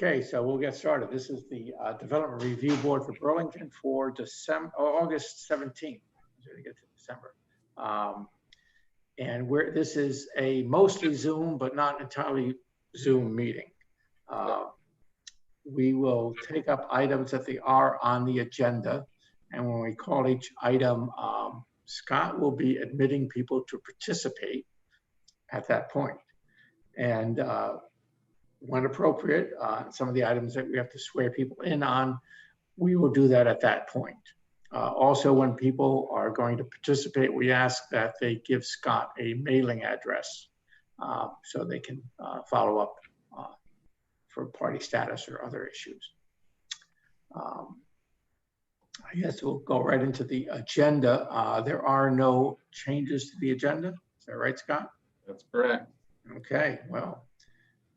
Okay, so we'll get started. This is the Development Review Board for Burlington for August 17th. As we get to December. And this is a mostly Zoom, but not entirely Zoom meeting. We will take up items that they are on the agenda. And when we call each item, Scott will be admitting people to participate at that point. And when appropriate, some of the items that we have to swear people in on, we will do that at that point. Also, when people are going to participate, we ask that they give Scott a mailing address so they can follow up for party status or other issues. I guess we'll go right into the agenda. There are no changes to the agenda. Is that right, Scott? That's correct. Okay, well,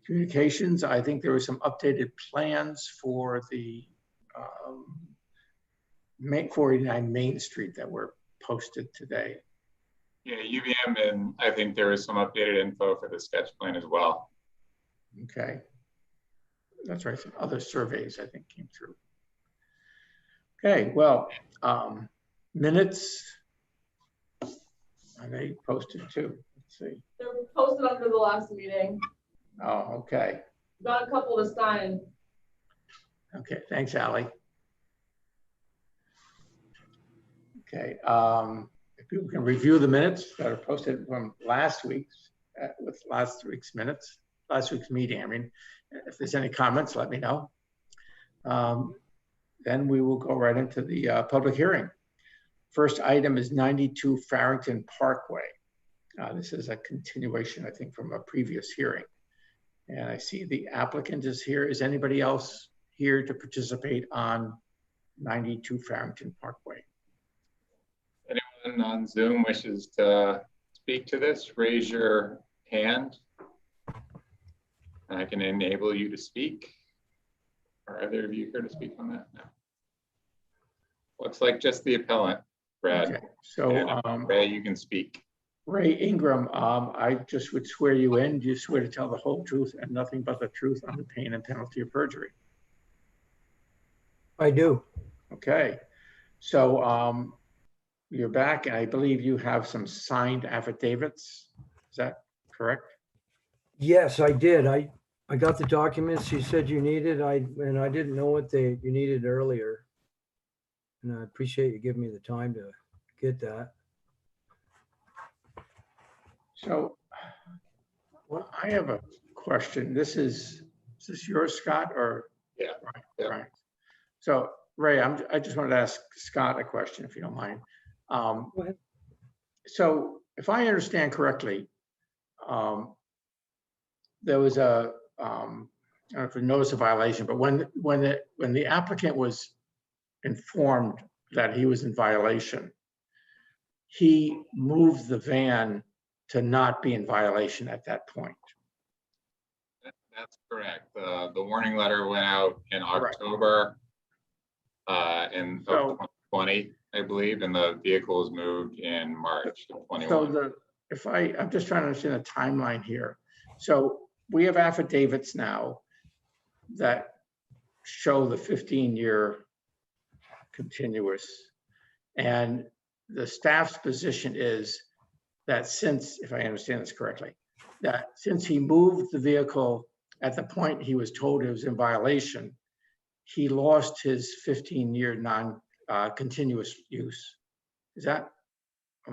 communications, I think there were some updated plans for the 49 Main Street that were posted today. Yeah, UVM, and I think there was some updated info for the sketch plan as well. Okay, that's right. Some other surveys I think came through. Okay, well, minutes, are they posted too? Let's see. They're posted under the last meeting. Oh, okay. Got a couple to sign. Okay, thanks, Allie. Okay, if people can review the minutes that are posted from last week's, with last week's minutes, last week's meeting. I mean, if there's any comments, let me know. Then we will go right into the public hearing. First item is 92 Farrington Parkway. This is a continuation, I think, from a previous hearing. And I see the applicant is here. Is anybody else here to participate on 92 Farrington Parkway? Anyone on Zoom wishes to speak to this, raise your hand. And I can enable you to speak. Are either of you here to speak on that? No. Looks like just the appellant, Brad. Okay, so Ray, you can speak. Ray Ingram, I just would swear you in. Do you swear to tell the whole truth and nothing but the truth on the pain and penalty of perjury? I do. Okay, so you're back, and I believe you have some signed affidavits. Is that correct? Yes, I did. I got the documents you said you needed. And I didn't know what you needed earlier. And I appreciate you giving me the time to get that. So, well, I have a question. Is this yours, Scott, or? Yeah. Right. Yeah. Right. So, Ray, I just wanted to ask Scott a question, if you don't mind. Go ahead. So, if I understand correctly, there was a I don't know if you notice a violation, but when the applicant was informed that he was in violation, he moved the van to not be in violation at that point. That's correct. The warning letter went out in October in 2020, I believe, and the vehicle was moved in March of 21. So I'm just trying to understand the timeline here. So we have affidavits now that show the 15-year continuous, and the staff's position is that since, if I understand this correctly, that since he moved the vehicle at the point he was told it was in violation, he lost his 15-year non-continuous use. Am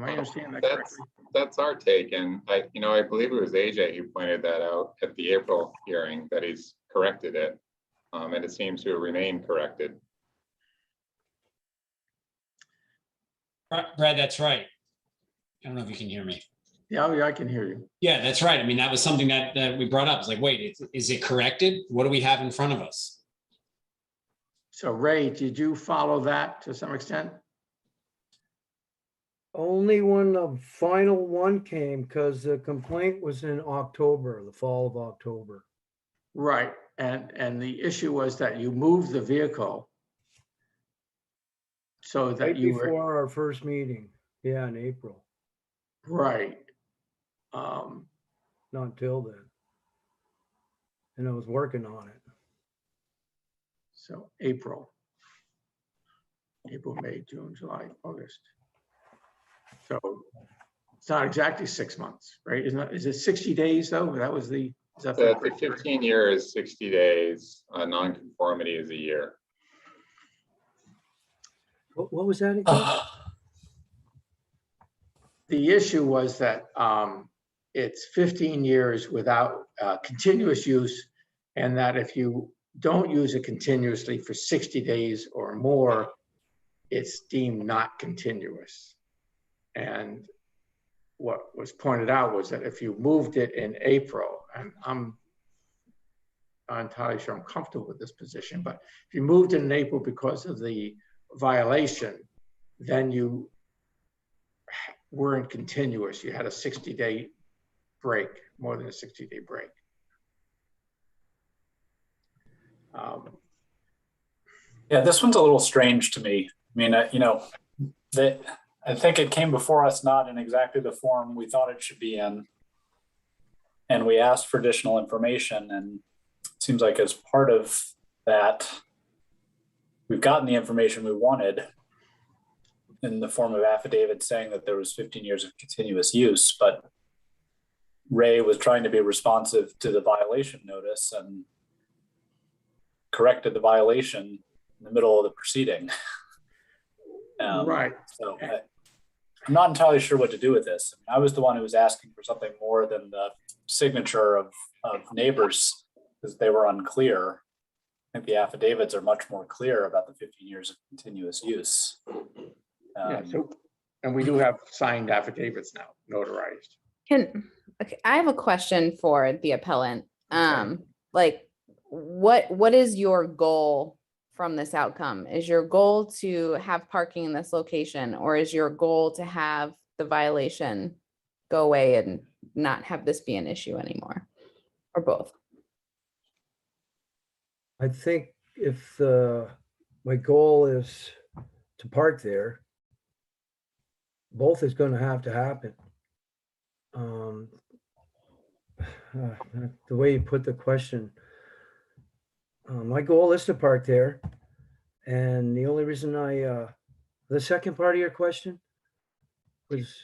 I understanding that correctly? That's our take, and I believe it was AJ who pointed that out at the April hearing, that he's corrected it, and it seems to have remained corrected. Brad, that's right. I don't know if you can hear me. Yeah, I can hear you. Yeah, that's right. I mean, that was something that we brought up. It's like, wait, is it corrected? What do we have in front of us? So Ray, did you follow that to some extent? Only when the final one came, because the complaint was in October, the fall of October. Right, and the issue was that you moved the vehicle so that Right you were before our first meeting, yeah, in April. right. Not until then. And I was working on it. So April, May, June, July, August. So it's not exactly 6 months, right? Is it 60 days though? That was the, is that The 15 year is 60 days, non-conformity is a year. What was that again? The issue was that it's 15 years without continuous use, and that if you don't use it continuously for 60 days or more, it's deemed not continuous. And what was pointed out was that if you moved it in April, and I'm not entirely sure I'm comfortable with this position, but if you moved it in April because of the violation, then you weren't continuous. You had a 60-day break, more than a 60-day break. Yeah, this one's a little strange to me. I mean, I think it came before us not in exactly the form we thought it should be in. And we asked for additional information, and it seems like as part of that, we've gotten the information we wanted in the form of affidavits saying that there was 15 years of continuous use, but Ray was trying to be responsive to the violation notice and corrected the violation in the middle of the proceeding. Right. So I'm not entirely sure what to do with this. I mean, I was the one who was asking for something more than the signature of neighbors because they were unclear. I think the affidavits are much more clear about the 15 years of continuous use. Yeah, and we do have signed affidavits now, notarized. Okay, I have a question for the appellant. Okay. Like, what is your goal from this outcome? Is your goal to have parking in this location, or is your goal to have the violation go away and not have this be an issue anymore, or both? I think if my goal is to park there, both is going to have to happen. The way you put the question, my goal is to park there. And the only reason the second part of your question was,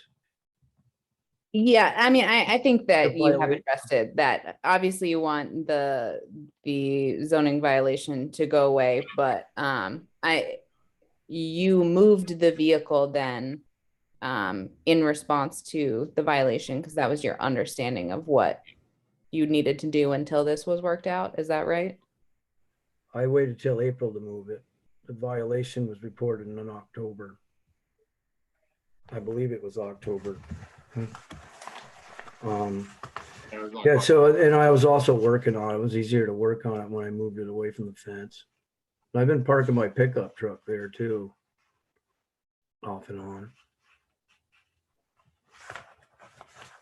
Yeah, I mean, I think that The you have violation. addressed it, that obviously you want the zoning violation to go away, but you moved the vehicle then in response to the violation, because that was your understanding of what you needed to do until this was worked out. Is that right? I waited till April to move it. The violation was reported in October. I believe it was October. Yeah, so, and I was also working on it. It was easier to work on it when I moved it away from the fence. And I've been parking my pickup truck there too, off and on,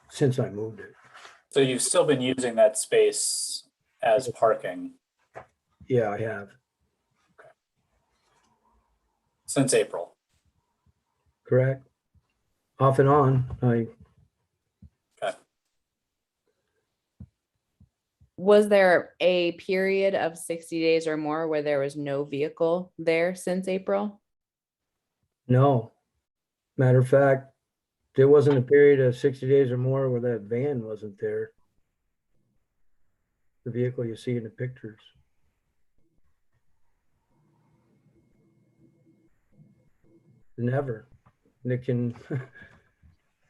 since I moved it. So you've still been using that space as parking Yeah, I have. since April. Correct. Off and on. Was there a period of 60 days or more where there was no vehicle there since April? No. Matter of fact, there wasn't a period of 60 days or more where that van wasn't there. The vehicle you see in the pictures. Never. And it can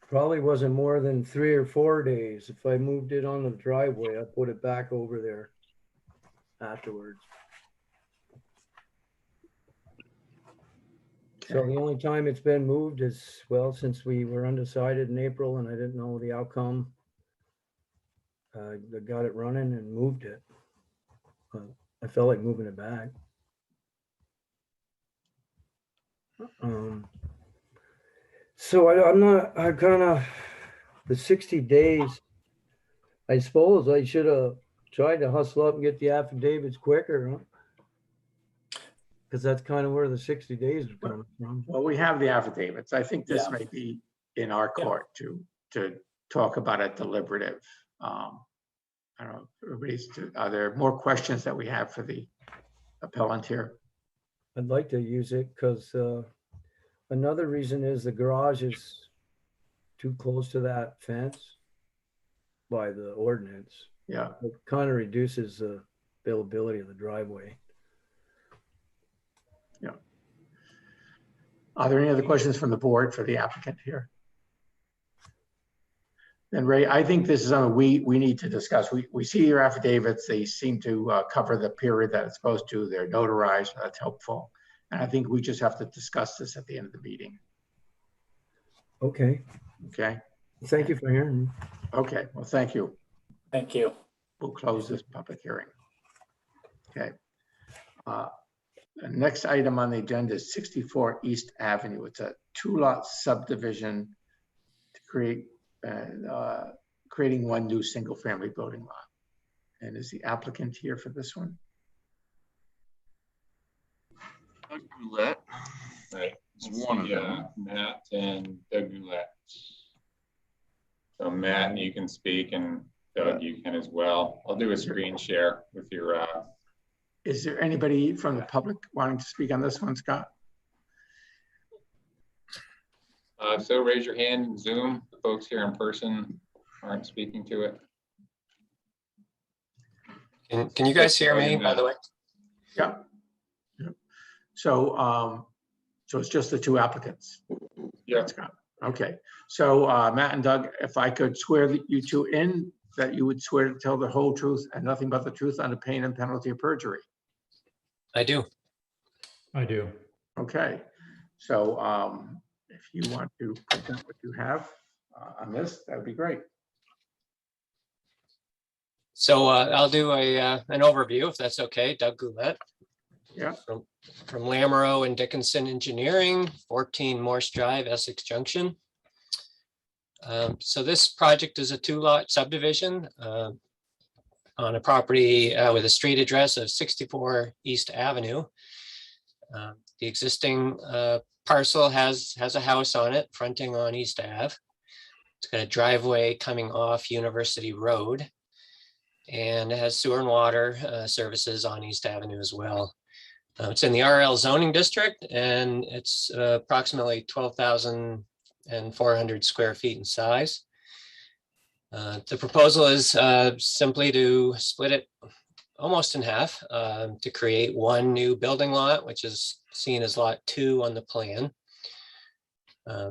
probably wasn't more than 3 or 4 days. If I moved it on the driveway, I put it back over there afterwards. So the only time it's been moved is, well, since we were undecided in April and I didn't know the outcome, I got it running and moved it. I felt like moving it back. So I kind of, the 60 days, I suppose I should have tried to hustle up and get the affidavits quicker, huh? Because that's kind of where the 60 days are coming from. Well, we have the affidavits. I think this Yeah. may be in our court to talk about a deliberative. I don't know, are there more questions that we have for the appellant here? I'd like to use it because another reason is the garage is too close to that fence by the ordinance. Yeah, It kind of reduces the availability of the driveway. are there any other questions from the board for the applicant here? Then Ray, I think this is something we need to discuss. We see your affidavits, they seem to cover the period that it's supposed to, they're notarized, that's helpful. And I think we just have to discuss this at the end of the meeting, Okay, okay? thank you for hearing me. Okay, well, thank you. Thank you. We'll close this public hearing. Okay. The next item on the agenda is 64 East Avenue. It's a 2-lot subdivision to creating one new single-family building lot. And is the applicant here for this one? Right. One of them. Matt and Doug Goulet. So Matt, you can speak, and Doug, you can as well. I'll do a screen share with your, Is there anybody from the public wanting to speak on this one, Scott? so raise your hand in Zoom. The folks here in person aren't speaking to it. Can you guys hear me, by the way? Yeah. So, so it's just the two applicants? Yeah. Scott. Okay, so Matt and Doug, if I could swear that you two in, that you would swear to tell the whole truth and nothing but the truth under pain and penalty of perjury. I do. I do. Okay, so if you want to present what you have on this, that would be great. So I'll do an overview, if that's okay. Doug Goulet. Yeah. From Lamoureux and Dickinson Engineering, 14 Morse Drive, Essex Junction. So this project is a 2-lot subdivision on a property with a street address of 64 East Avenue. The existing parcel has a house on it fronting on East Ave. It's got a driveway coming off University Road, and it has sewer and water services on East Avenue as well. It's in the RL zoning district, and it's approximately 12,400 square feet in size. The proposal is simply to split it almost in half to create one new building lot, which is seen as lot 2 on the plan.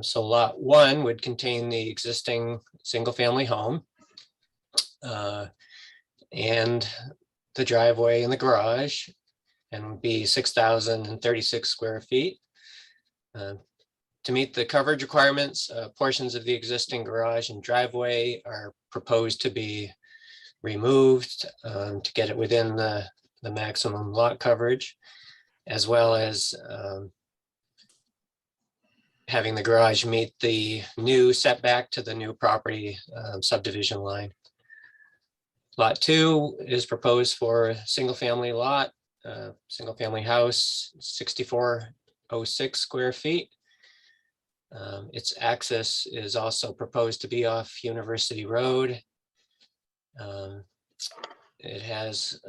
So lot 1 would contain the existing single-family home and the driveway and the garage, and would be 6,036 square feet. To meet the coverage requirements, portions of the existing garage and driveway are proposed to be removed to get it within the maximum lot coverage, as well as having the garage meet the new setback to the new property subdivision line. Lot 2 is proposed for a single-family lot, single-family house, 6,406 square feet. Its access is also proposed to be off University Road. It has,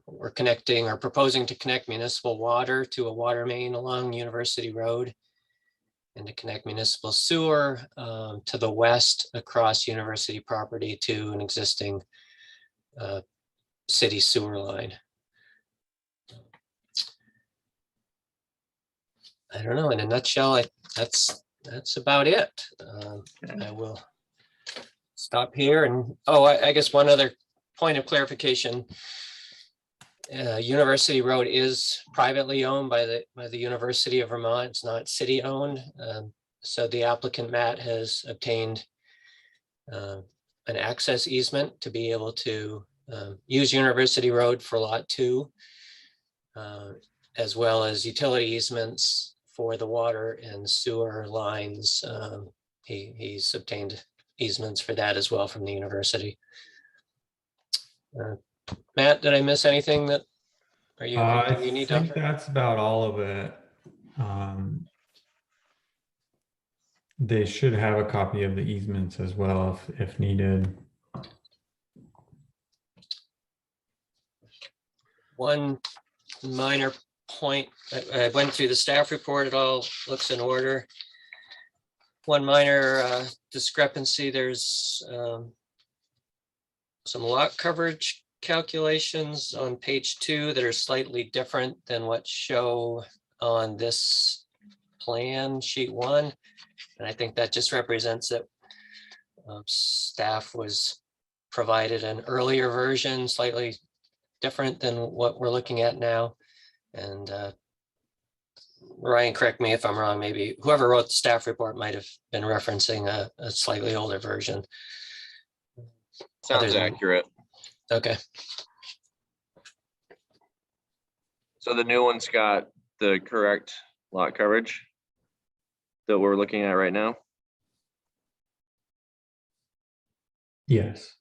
we're connecting or proposing to connect municipal water to a water main along University Road, and to connect municipal sewer to the west across University property to an existing city sewer line. I don't know, in a nutshell, that's about it. I will stop here, and I guess one other point of clarification. University Road is privately owned by the University of Vermont. It's not city owned. So the applicant, Matt, has obtained an access easement to be able to use University Road for lot 2, as well as utility easements for the water and sewer lines. He's obtained easements for that as well from the university. Matt, did I miss anything that, do you need I think to? that's about all of it. They should have a copy of the easements as well if needed. One minor point. I went through the staff report. It all looks in order. One minor discrepancy, there's some lot coverage calculations on page 2 that are slightly different than what show on this plan, sheet 1. And I think that just represents that staff was provided an earlier version, slightly different than what we're looking at now. And Ryan, correct me if I'm wrong, maybe whoever wrote the staff report might have been referencing a slightly older version. Sounds accurate. Okay. So the new one's got the correct lot coverage that we're looking at right now? Yes.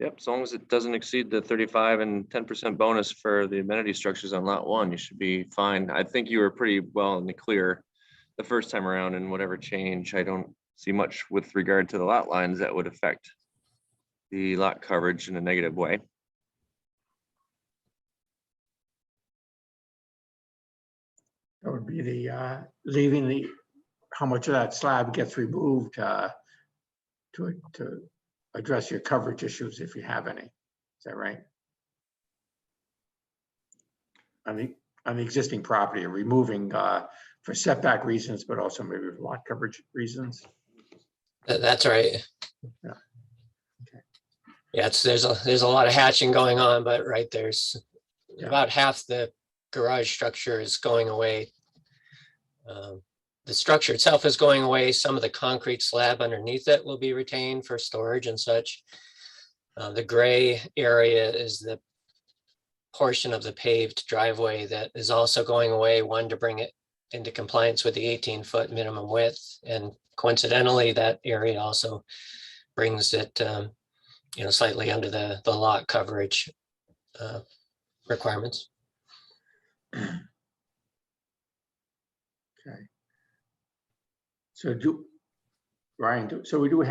Yep, as long as it doesn't exceed the 35 and 10% bonus for the amenity structures on lot 1, you should be fine. I think you were pretty well in the clear the first time around, and whatever change, I don't see much with regard to the lot lines that would affect the lot coverage in a negative way. That would be the leaving the, how much of that slab gets removed to address your coverage issues if you have any. Is that right? On the existing property, removing for setback reasons, but also maybe for lot coverage reasons. That's right. Yeah. Okay. Yeah, there's a lot of hatching going on, but right, there's about half the garage structure is going away. The structure itself is going away. Some of the concrete slab underneath it will be retained for storage and such. The gray area is the portion of the paved driveway that is also going away, one to bring it into compliance with the 18-foot minimum width. And coincidentally, that area also brings it slightly under the lot coverage requirements. Okay. So Ryan, so do we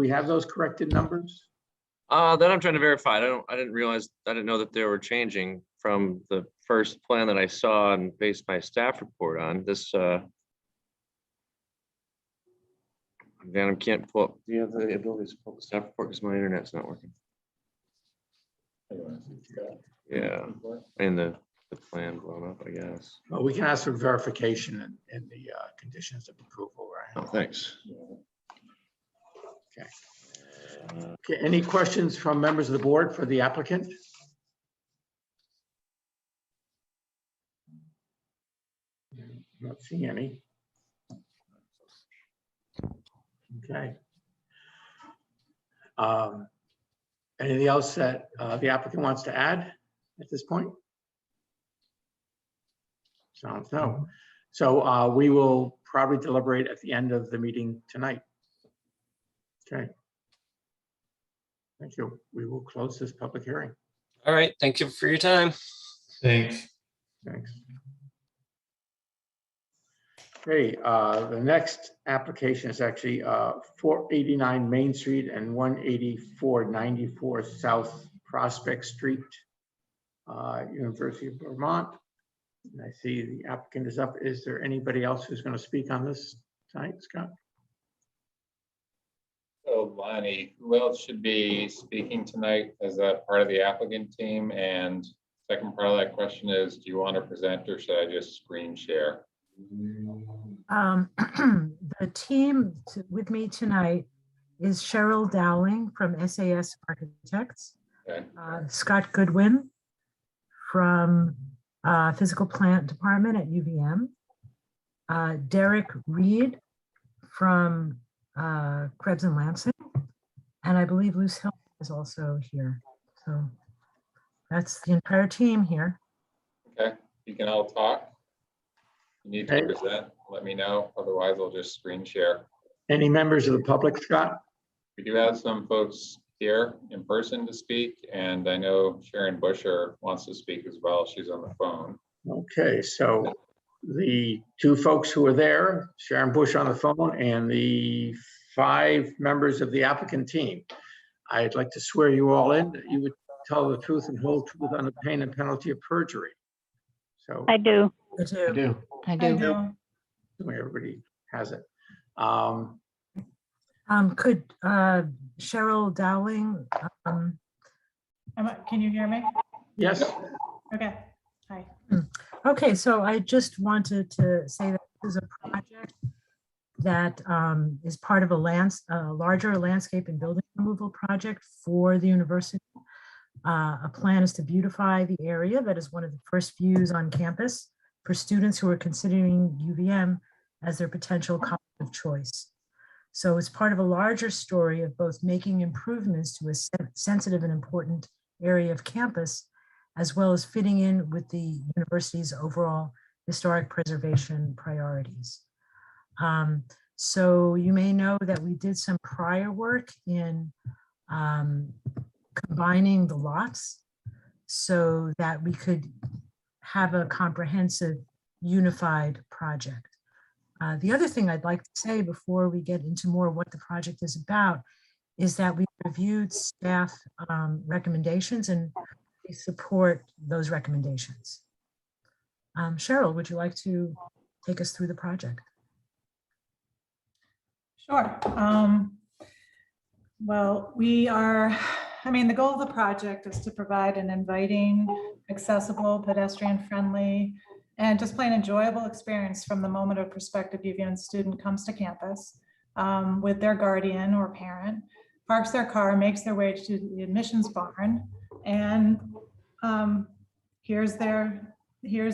have those corrected numbers? That I'm trying to verify. I didn't know that they were changing from the first plan that I saw and based my staff report on. This Dan, I can't pull up. Do you have the ability to pull up the staff report because my internet's not working? Yeah, and the plan blown up, I guess. Well, we can ask for verification in the conditions of approval, right? Oh, thanks. Okay. Okay, any questions from members of the board for the applicant? Not seeing any. Okay. Anything else that the applicant wants to add at this point? Sounds no. So we will probably deliberate at the end of the meeting tonight. Okay. Thank you. We will close this public hearing. All right. Thank you for your time. Thanks. Thanks. Okay, the next application is actually 489 Main Street and 18494 South Prospect Street, University of Vermont. And I see the applicant is up. Is there anybody else who's going to speak on this tonight, Scott? So Lonnie, who else should be speaking tonight as a part of the applicant team? And second part of that question is, do you want to present or should I just screen share? The team with me tonight is Cheryl Dowling from SAS Architects, Okay. Scott Goodwin from Physical Plant Department at UVM, Derek Reed from Krebs and Lansing, and I believe Luce Hill is also here. So that's the entire team here. Okay, you can all talk. You need to present, let me know. Otherwise, I'll just screen share. Any members of the public, Scott? We do have some folks here in person to speak, and I know Sharon Busher wants to speak as well. She's on the phone. Okay, so the two folks who are there, Sharon Bush on the phone, and the 5 members of the applicant team. I'd like to swear you all in that you would tell the truth and whole truth under pain and penalty of perjury. So I do. I do. I I do. do. everybody has it. Could Cheryl Dowling, Can you hear me? Yes, Okay, hi. okay, so I just wanted to say that this is a project that is part of a larger landscape and building removal project for the university. A plan is to beautify the area that is one of the first views on campus for students who are considering UVM as their potential college of choice. So it's part of a larger story of both making improvements to a sensitive and important area of campus, as well as fitting in with the university's overall historic preservation priorities. So you may know that we did some prior work in combining the lots so that we could have a comprehensive, unified project. The other thing I'd like to say before we get into more what the project is about is that we reviewed staff recommendations and we support those recommendations. Cheryl, would you like to take us through the project? Sure. Well, the goal of the project is to provide an inviting, accessible, pedestrian-friendly, and just plain enjoyable experience from the moment a prospective UVM student comes to campus with their guardian or parent, parks their car, makes their way to the admissions barn, and here's the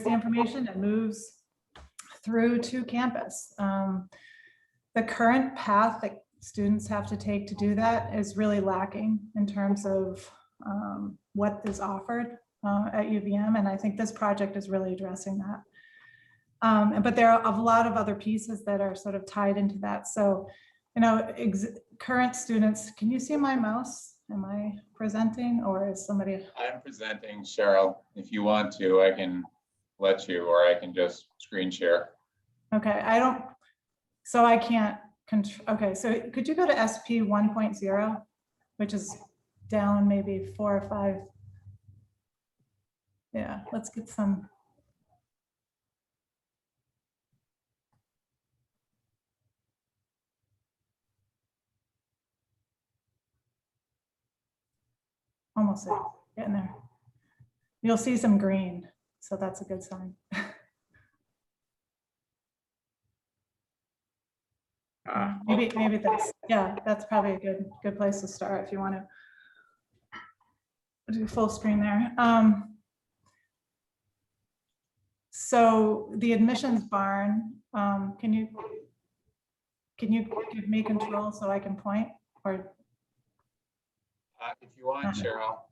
information and moves through to campus. The current path that students have to take to do that is really lacking in terms of what is offered at UVM, and I think this project is really addressing that. But there are a lot of other pieces that are sort of tied into that. So, current students, can you see my mouse? Am I presenting or is somebody? I'm presenting, Cheryl. If you want to, I can let you, or I can just screen share. Okay, I can't control. Okay, so could you go to SP 1.0, which is down maybe 4 or 5. Yeah, let's get some. Almost there, getting there. You'll see some green, so that's a good sign. Maybe that's, yeah, that's probably a good place to start if you want to do full screen there. So the admissions barn, can you give me control so I can point, or? If you want, Cheryl,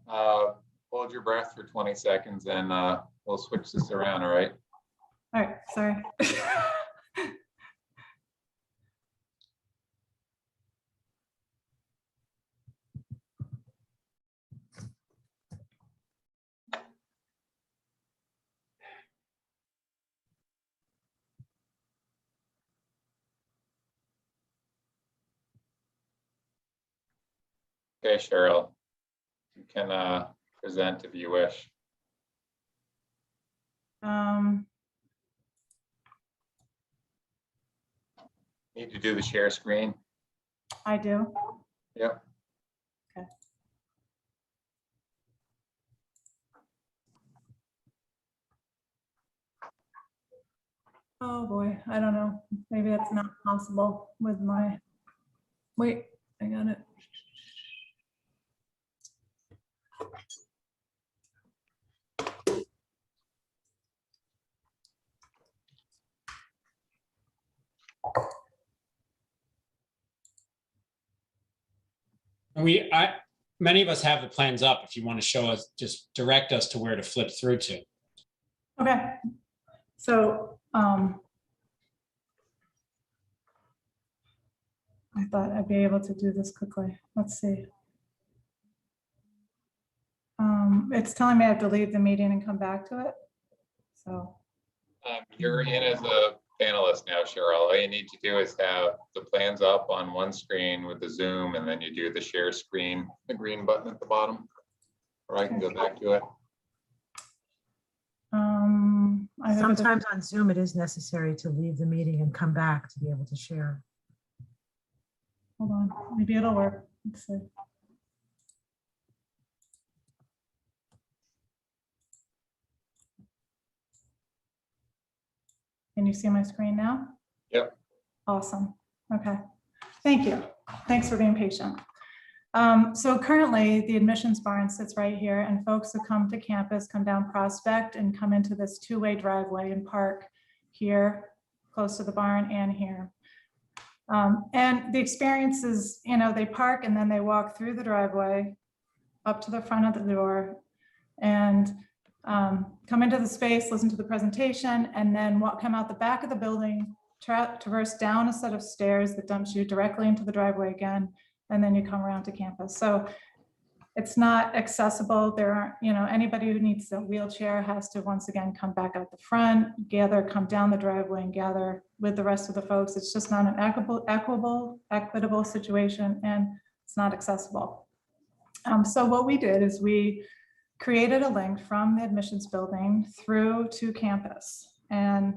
hold your breath for 20 seconds and we'll switch this around, all right? All right, sorry. Okay, Cheryl, you can present if you wish. Need to do the share screen? I do. Yep. Okay. Oh boy, I don't know. Maybe that's not possible with my, wait, I got it. Many of us have the plans up. If you want to show us, just direct us to where to flip through to. Okay, so I thought I'd be able to do this quickly. Let's see. It's telling me I have to leave the meeting and come back to it. So You're in as a panelist now, Cheryl. All you need to do is have the plans up on one screen with the Zoom, and then you do the share screen, the green button at the bottom. or I can go back to it. I hope it- Sometimes on Zoom, it is necessary to leave the meeting and come back to be able to share. Hold on, maybe it'll work. Let's see. Can you see my screen now? Yep. Awesome. Okay. Thank you. Thanks for being patient. So currently the admissions barn sits right here, and folks who come to campus come down Prospect and come into this two-way driveway and park here close to the barn and here. And the experience is, you know, they park and then they walk through the driveway up to the front of the door and come into the space, listen to the presentation, and then come out the back of the building, traverse down a set of stairs that dumps you directly into the driveway again, and then you come around to campus. So it's not accessible. There aren't, you know, anybody who needs a wheelchair has to once again come back out the front, come down the driveway and gather with the rest of the folks. It's just not an equitable situation, and it's not accessible. So what we did is we created a link from the admissions building through to campus. And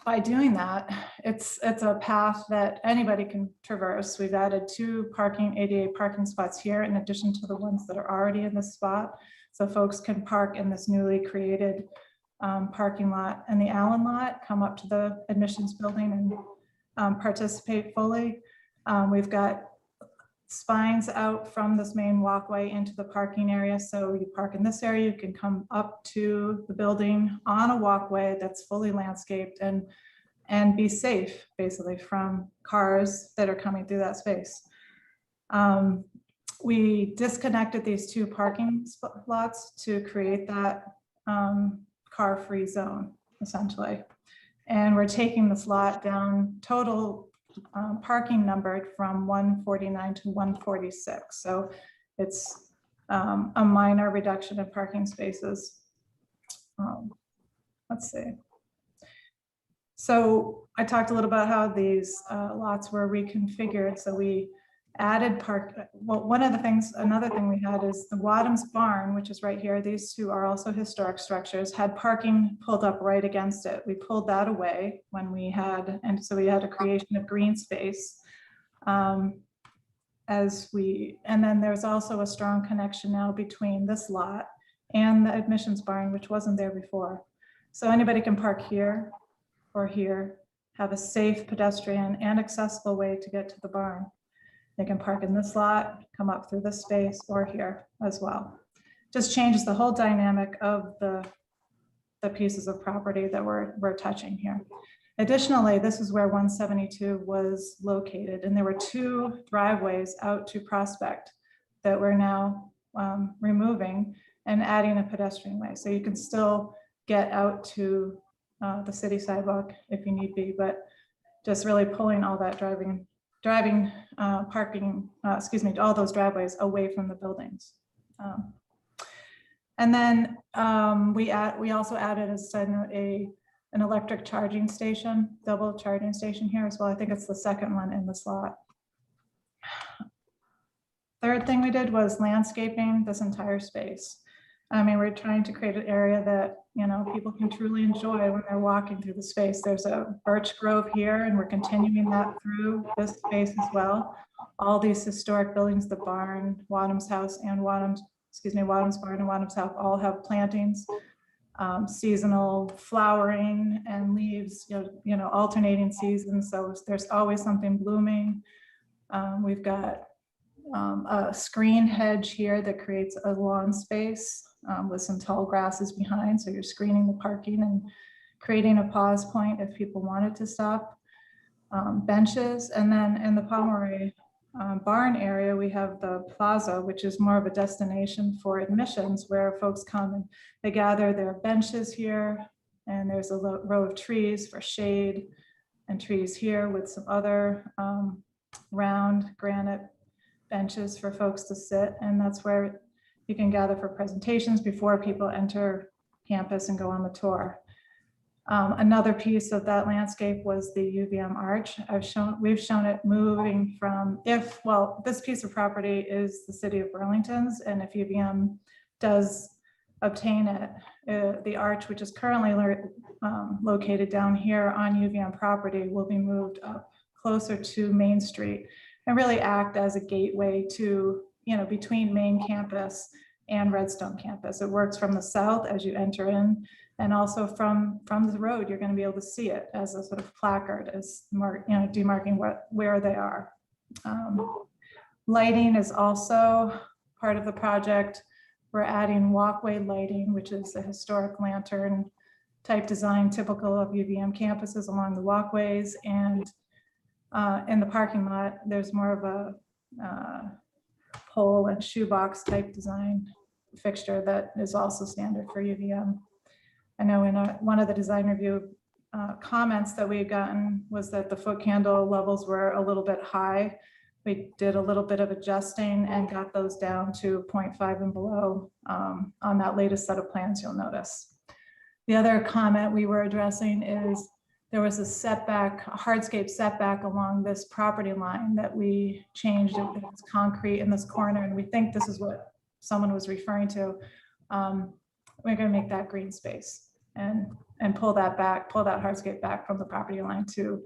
by doing that, it's a path that anybody can traverse. We've added 2 ADA parking spots here in addition to the ones that are already in this spot. So folks can park in this newly created parking lot and the Allen lot, come up to the admissions building and participate fully. We've got spines out from this main walkway into the parking area. So you park in this area, you can come up to the building on a walkway that's fully landscaped and be safe basically from cars that are coming through that space. We disconnected these 2 parking lots to create that car-free zone essentially. And we're taking this lot down total parking numbered from 149 to 146. So it's a minor reduction in parking spaces. Let's see. So I talked a little about how these lots were reconfigured. So we added another thing we had is the Wadham's barn, which is right here. These 2 are also historic structures, had parking pulled up right against it. We pulled that away when we had, and so we had a creation of green space. And then there's also a strong connection now between this lot and the admissions barn, which wasn't there before. So anybody can park here or here, have a safe pedestrian and accessible way to get to the barn. They can park in this lot, come up through this space, or here as well. Just changes the whole dynamic of the pieces of property that we're touching here. Additionally, this is where 172 was located, and there were 2 driveways out to Prospect that we're now removing and adding a pedestrian way. So you can still get out to the city sidewalk if you need be, but just really pulling all that parking, all those driveways away from the buildings. And then we also added an electric charging station, double charging station here as well. I think it's the second one in the slot. Third thing we did was landscaping this entire space. I mean, we're trying to create an area that, you know, people can truly enjoy when they're walking through the space. There's a birch grove here, and we're continuing that through this space as well. All these historic buildings, the barn, Wadham's house, and Wadham's barn and Wadham's house all have plantings, seasonal flowering and leaves, you know, alternating seasons. So there's always something blooming. We've got a screen hedge here that creates a lawn space with some tall grasses behind. So you're screening the parking and creating a pause point if people wanted to stop. Benches, and then in the Pomeroy barn area, we have the plaza, which is more of a destination for admissions where folks come and they gather their benches here, and there's a row of trees for shade and trees here with some other round granite benches for folks to sit, and that's where you can gather for presentations before people enter campus and go on the tour. Another piece of that landscape was the UVM arch. We've shown it moving from this piece of property is the city of Burlington's, and if UVM does obtain it, the arch, which is currently located down here on UVM property, will be moved up closer to Main Street and really act as a gateway to, between main campus and Redstone campus. It works from the south as you enter in, and also from the road, you're going to be able to see it as a sort of placard, as demarking where they are. Lighting is also part of the project. We're adding walkway lighting, which is a historic lantern type design typical of UVM campuses along the walkways. And in the parking lot, there's more of a pole and shoebox type design fixture that is also standard for UVM. I know in one of the design review comments that we had gotten was that the foot candle levels were a little bit high. We did a little bit of adjusting and got those down to 0.5 and below on that latest set of plans, you'll notice. The other comment we were addressing is there was a setback, a hardscape setback along this property line that we changed. It was concrete in this corner, and we think this is what someone was referring to. We're going to make that green space and pull that hardscape back from the property line to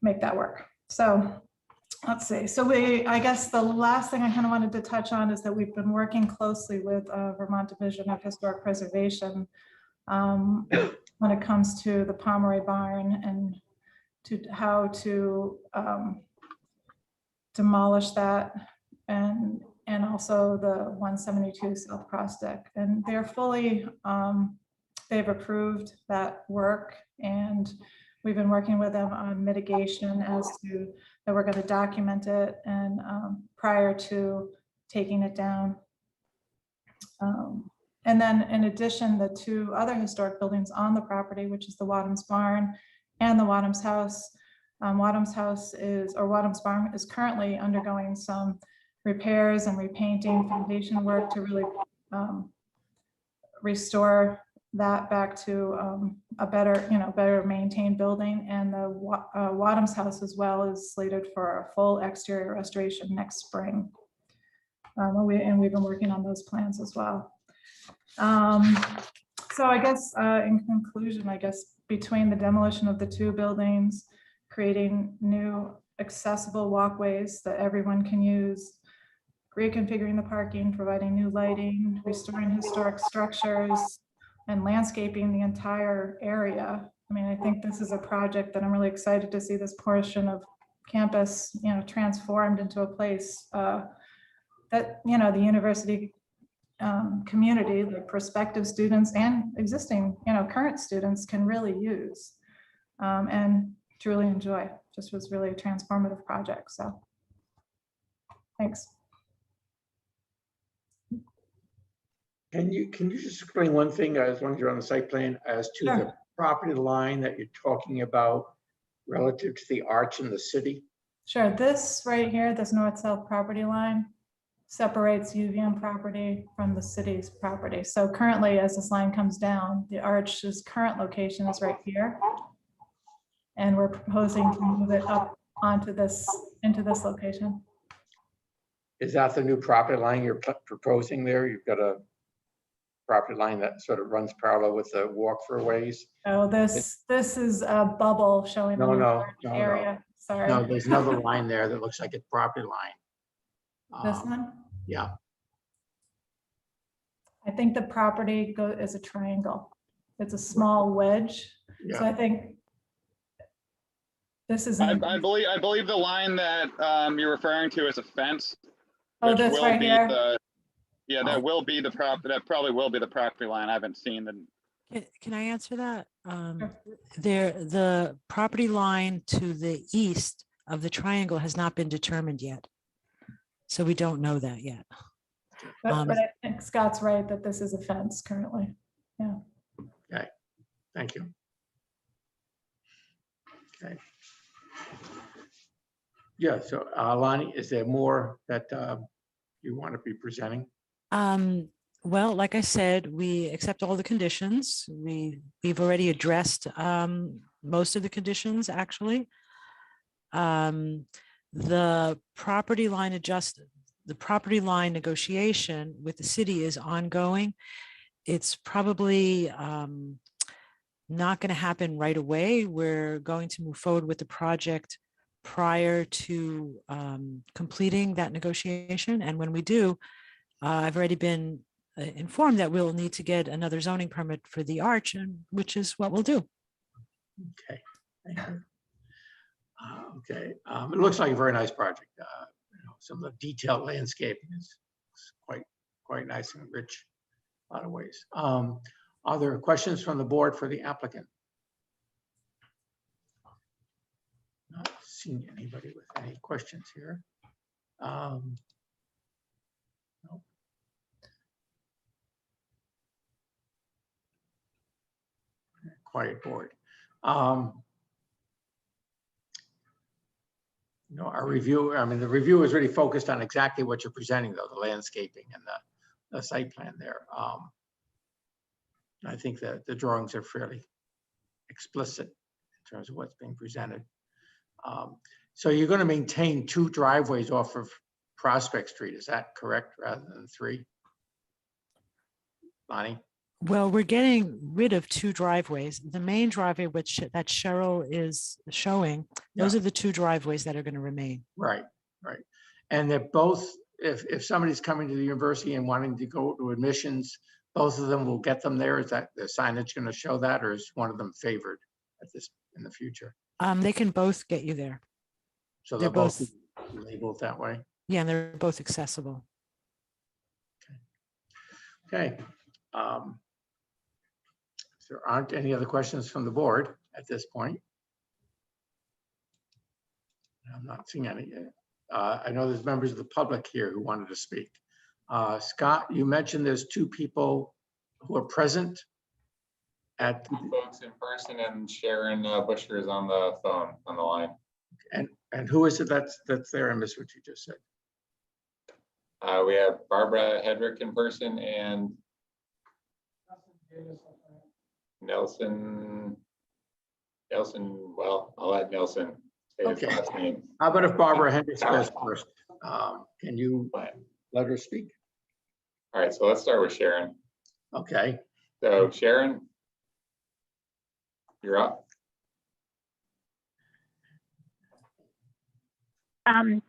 make that work. So let's see. So I guess the last thing I kind of wanted to touch on is that we've been working closely with Vermont Division of Historic Preservation when it comes to the Pomeroy Barn and to how to demolish that and also the 172 South Prospect. And they're fully, they've approved that work, and we've been working with them on mitigation as to that we're going to document it and prior to taking it down. And then in addition, the two other historic buildings on the property, which is the Wadham's Barn and the Wadham's House. Wadham's Barn is currently undergoing some repairs and repainting, foundation work to really restore that back to a better maintained building. And the Wadham's House as well is slated for a full exterior restoration next spring. And we've been working on those plans as well. So I guess in conclusion, I guess between the demolition of the two buildings, creating new accessible walkways that everyone can use, reconfiguring the parking, providing new lighting, restoring historic structures, and landscaping the entire area. I mean, I think this is a project that I'm really excited to see this portion of campus, transformed into a place that, the university community, like prospective students and existing, current students can really use and truly enjoy. Just was really a transformative project. So thanks. Can you just explain one thing as long as you're on the site plan as to the property line that you're talking about relative to the arch in the city? Sure. This right here, this north-south property line separates UVM property from the city's property. So currently, as this line comes down, the arch's current location is right here. And we're proposing to move it up onto into this location. Is that the new property line you're proposing there? You've got a property line that sort of runs parallel with the walk-through-ways? Oh, this is a bubble showing No, area. Sorry. No, there's another line there that looks like a property line. This one? Yeah. I think the property is a triangle. It's a small wedge. Yeah. So I think this is. I believe the line that you're referring to is a fence. Oh, which that's will right be here. That will be the that probably will be the property line. I haven't seen the. Can I answer that? The property line to the east of the triangle has not been determined yet. So we don't know that yet. But I think Scott's right that this is a fence currently. Yeah. Okay. Thank you. Okay. Yeah. So Lonnie, is there more that you want to be presenting? Well, like I said, we accept all the conditions. We've already addressed most of the conditions, actually. The property line negotiation with the city is ongoing. It's probably not going to happen right away. We're going to move forward with the project prior to completing that negotiation. And when we do, I've already been informed that we'll need to get another zoning permit for the arch, and which is what we'll do. Okay, thank you. Okay, it looks like a very nice project. Some of the detailed landscaping is quite nice and rich in a lot of ways. Are there questions from the board for the applicant? Not seeing anybody with any questions here. Nope. Quiet board. Our review, the review is really focused on exactly what you're presenting, though, the landscaping and the site plan there. I think that the drawings are fairly explicit in terms of what's being presented. So you're going to maintain 2 driveways off of Prospect Street, is that correct, rather than 3? Bonnie? Well, we're getting rid of 2 driveways. The main driveway, that Cheryl is showing, those are the 2 driveways that are going to remain. Right. And they're both, if somebody's coming to the university and wanting to go to admissions, both of them will get them there. Is that the signage going to show that, or is one of them favored at this in the future? They can both get you there. So they're both labeled that way? Yeah, and they're both accessible. Okay. If there aren't any other questions from the board at this point, I'm not seeing any. I know there's members of the public here who wanted to speak. Scott, you mentioned there's 2 people who are present at 2 folks in person, and Sharon Busher is on the phone on the line. And who is it that's there? I missed what you just said. We have Barbara Hedrick in person and Nelson. Well, I'll let Nelson say his last name. How about if Barbara Hendricks goes first? Can you let her speak? All right, so let's start with Sharon. Okay. So Sharon, you're up.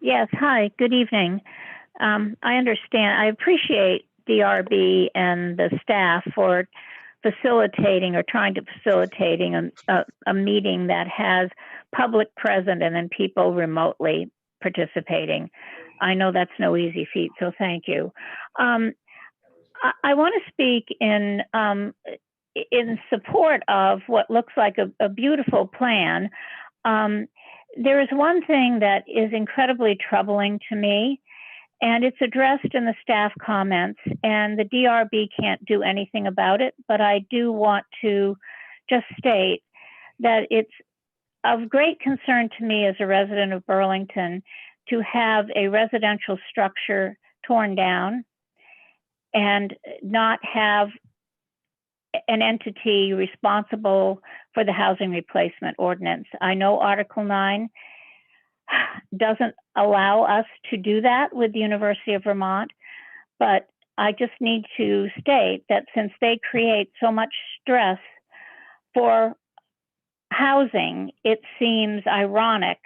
Yes, hi, good evening. I understand, I appreciate DRB and the staff for facilitating or trying to facilitating a meeting that has public present and then people remotely participating. I know that's no easy feat, so thank you. I want to speak in support of what looks like a beautiful plan. There is one thing that is incredibly troubling to me, and it's addressed in the staff comments, and the DRB can't do anything about it, but I do want to just state that it's of great concern to me as a resident of Burlington to have a residential structure torn down and not have an entity responsible for the housing replacement ordinance. I know Article 9 doesn't allow us to do that with the University of Vermont, but I just need to state that since they create so much stress for housing, it seems ironic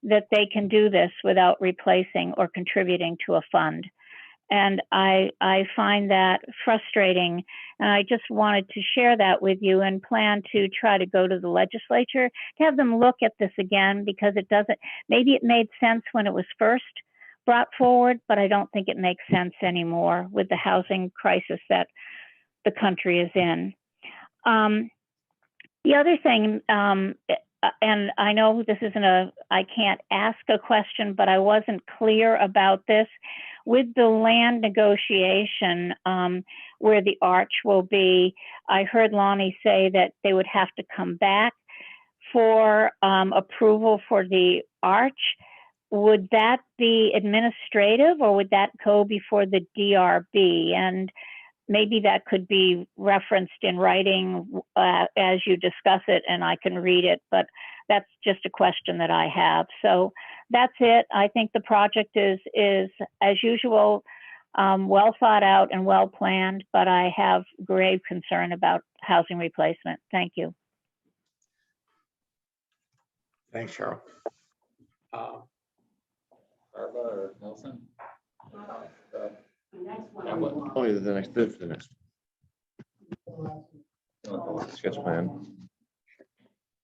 that they can do this without replacing or contributing to a fund. And I find that frustrating. And I just wanted to share that with you and plan to try to go to the legislature to have them look at this again, because it doesn't, maybe it made sense when it was first brought forward, but I don't think it makes sense anymore with the housing crisis that the country is in. The other thing, and I know this isn't I can't ask a question, but I wasn't clear about this. With the land negotiation where the arch will be, I heard Lonnie say that they would have to come back for approval for the arch. Would that be administrative, or would that go before the DRB? And maybe that could be referenced in writing as you discuss it and I can read it, but that's just a question that I have. So that's it. I think the project is as usual, well thought out and well planned, but I have grave concern about housing replacement. Thank you. Thanks, Cheryl. Barbara or Nelson? Only the next. Sketch plan.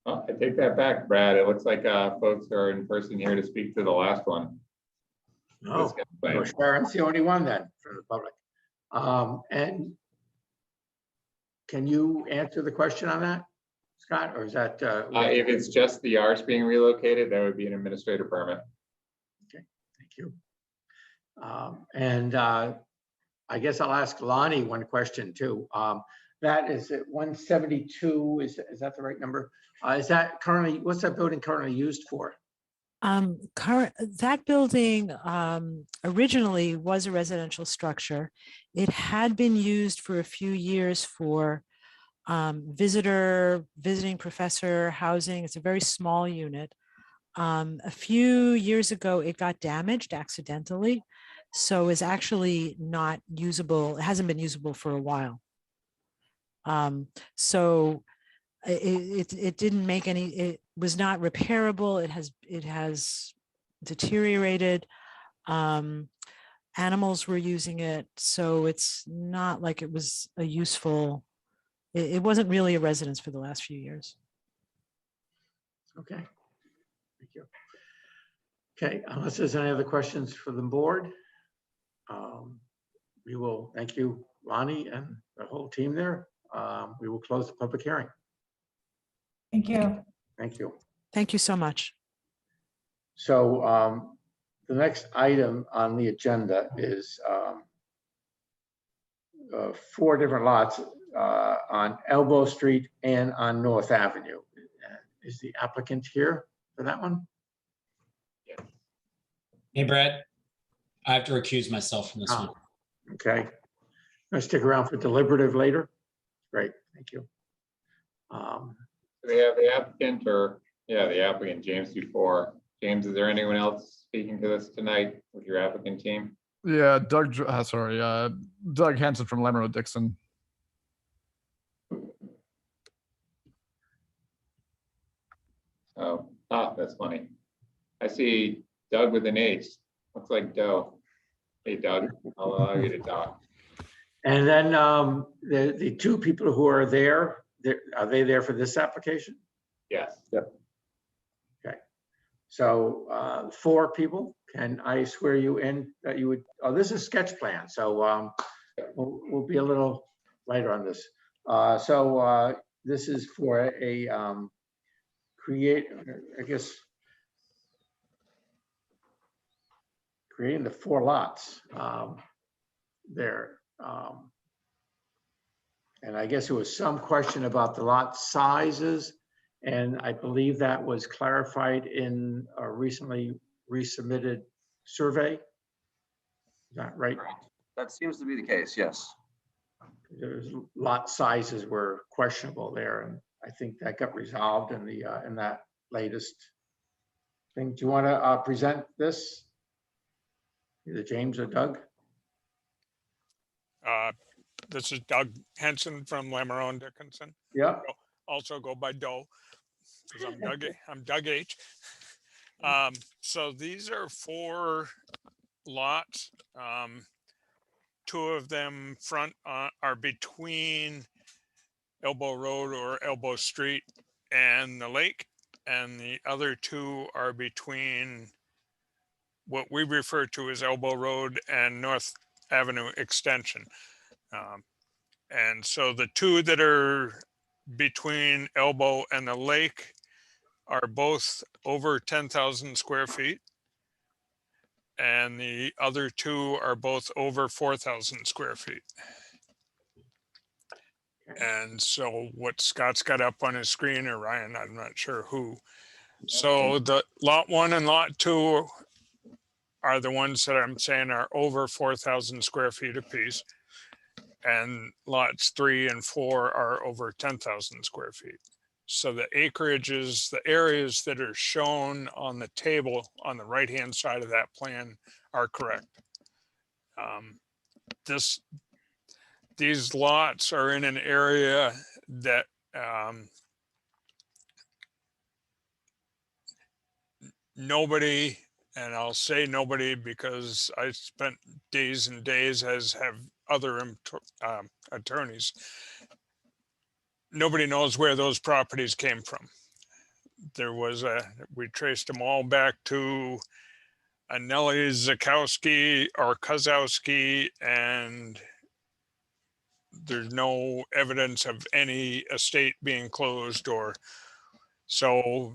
Oh, I take that back, Brad. It looks like folks are in person here to speak to the last one. Oh, well, Sharon's the only one then for the public. And can you answer the question on that, Scott, or is that? If it's just the arch being relocated, that would be an administrative permit. Okay, thank you. I guess I'll ask Lonnie one question too. That is at 172, is that the right number? Is that currently, what's that building currently used for? That building originally was a residential structure. It had been used for a few years for visiting professor housing. It's a very small unit. A few years ago, it got damaged accidentally, so is actually not usable. It hasn't been usable for a while. So it didn't make any. It was not repairable. It has deteriorated. Animals were using it, so it's not like it was a useful. It wasn't really a residence for the last few years. Okay. Thank you. Okay, unless there's any other questions for the board, we will thank you, Lonnie, and the whole team there. We will close the public hearing. Thank you. Thank you. Thank you so much. So the next item on the agenda is 4 different lots on Elbow Street and on North Avenue. Is the applicant here for that one? Hey, Brad, I have to recuse myself from this one. Okay. Gonna stick around for deliberative later? Great, thank you. Do we have the applicant or, yeah, the applicant, James before. James, is there anyone else speaking to this tonight with your applicant team? Yeah, Doug Hansen from Lemmer Dixon. Oh, that's funny. I see Doug with an H. Looks like Doe. Hey, Doug, I'll allow you to talk. And then the 2 people who are there, are they there for this application? Yes. Yep. Okay. So 4 people, can I swear you in that you would, this is sketch plan, so we'll be a little lighter on this. This is for a creating the 4 lots there. And I guess there was some question about the lot sizes, and I believe that was clarified in a recently resubmitted survey. Is that right? That seems to be the case, yes. There's lot sizes were questionable there, and I think that got resolved in the in that latest thing. Do you want to present this? Either James or Doug? This is Doug Henson from Lemmer Dickinson. Yeah. Also go by Doe, because I'm Doug H. So these are 4 lots. 2 of them front are between Elbow Road or Elbow Street and the lake, and the other 2 are between what we refer to as Elbow Road and North Avenue Extension. And so the 2 that are between Elbow and the lake are both over 10,000 square feet. And the other 2 are both over 4,000 square feet. And so what Scott's got up on his screen, or Ryan, I'm not sure who. So the lot 1 and lot 2 are the ones that I'm saying are over 4,000 square feet apiece. and lots 3 and 4 are over 10,000 square feet. So the acreages, the areas that are shown on the table on the right-hand side of that plan are correct. These lots are in an area that nobody, and I'll say nobody because I spent days and days, as have other attorneys. Nobody knows where those properties came from. We traced them all back to a Nellie Zakowski or Kozowski, and there's no evidence of any estate being closed or so.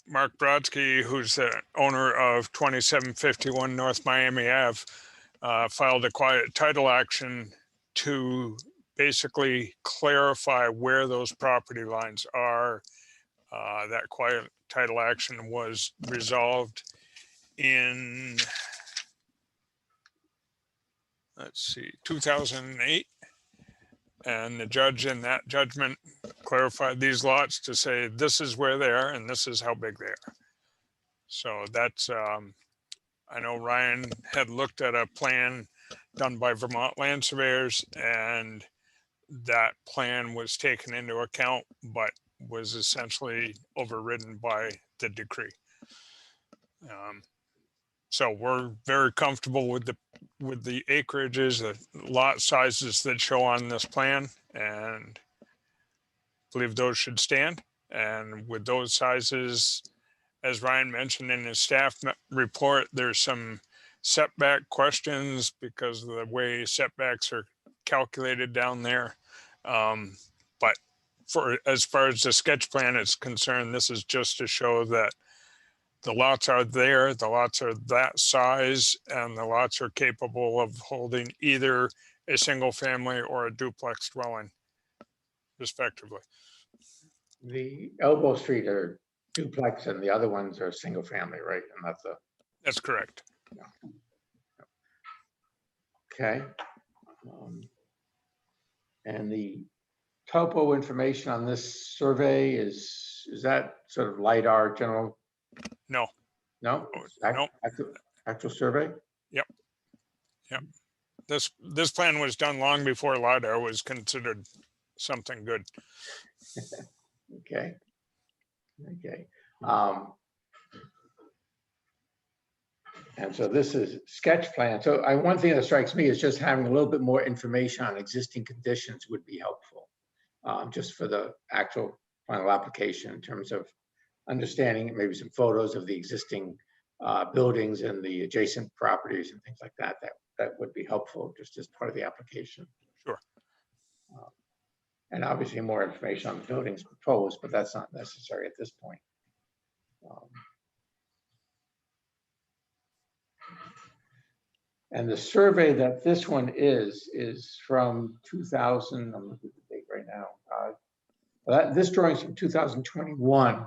Mark Brodsky, who's the owner of 2751 North Miami Ave, filed a quiet title action to basically clarify where those property lines are. That quiet title action was resolved in, let's see, 2008. And the judge in that judgment clarified these lots to say, this is where they are and this is how big they are. So that's, I know Ryan had looked at a plan done by Vermont land surveyors, and that plan was taken into account, but was essentially overridden by the decree. So we're very comfortable with the acreages, the lot sizes that show on this plan, and believe those should stand. And with those sizes, as Ryan mentioned in his staff report, there's some setback questions because of the way setbacks are calculated down there. But as far as the sketch plan is concerned, this is just to show that the lots are there, the lots are that size, and the lots are capable of holding either a single family or a duplex dwelling, respectively. The Elbow Street are duplex and the other ones are single family, right? And that's correct. Yeah. Okay. And the topo information on this survey is that sort of LiDAR general? No. No? No. Actual survey? Yep. Yep. This plan was done long before LiDAR was considered something good. Okay. Okay. And so this is sketch plan. So one thing that strikes me is just having a little bit more information on existing conditions would be helpful, just for the actual final application in terms of understanding maybe some photos of the existing buildings and the adjacent properties and things like that. That would be helpful just as part of the application. Sure. And obviously more information on the buildings proposed, but that's not necessary at this point. And the survey that this one is from 2000, I'm looking at the date right now. This drawing is from 2021.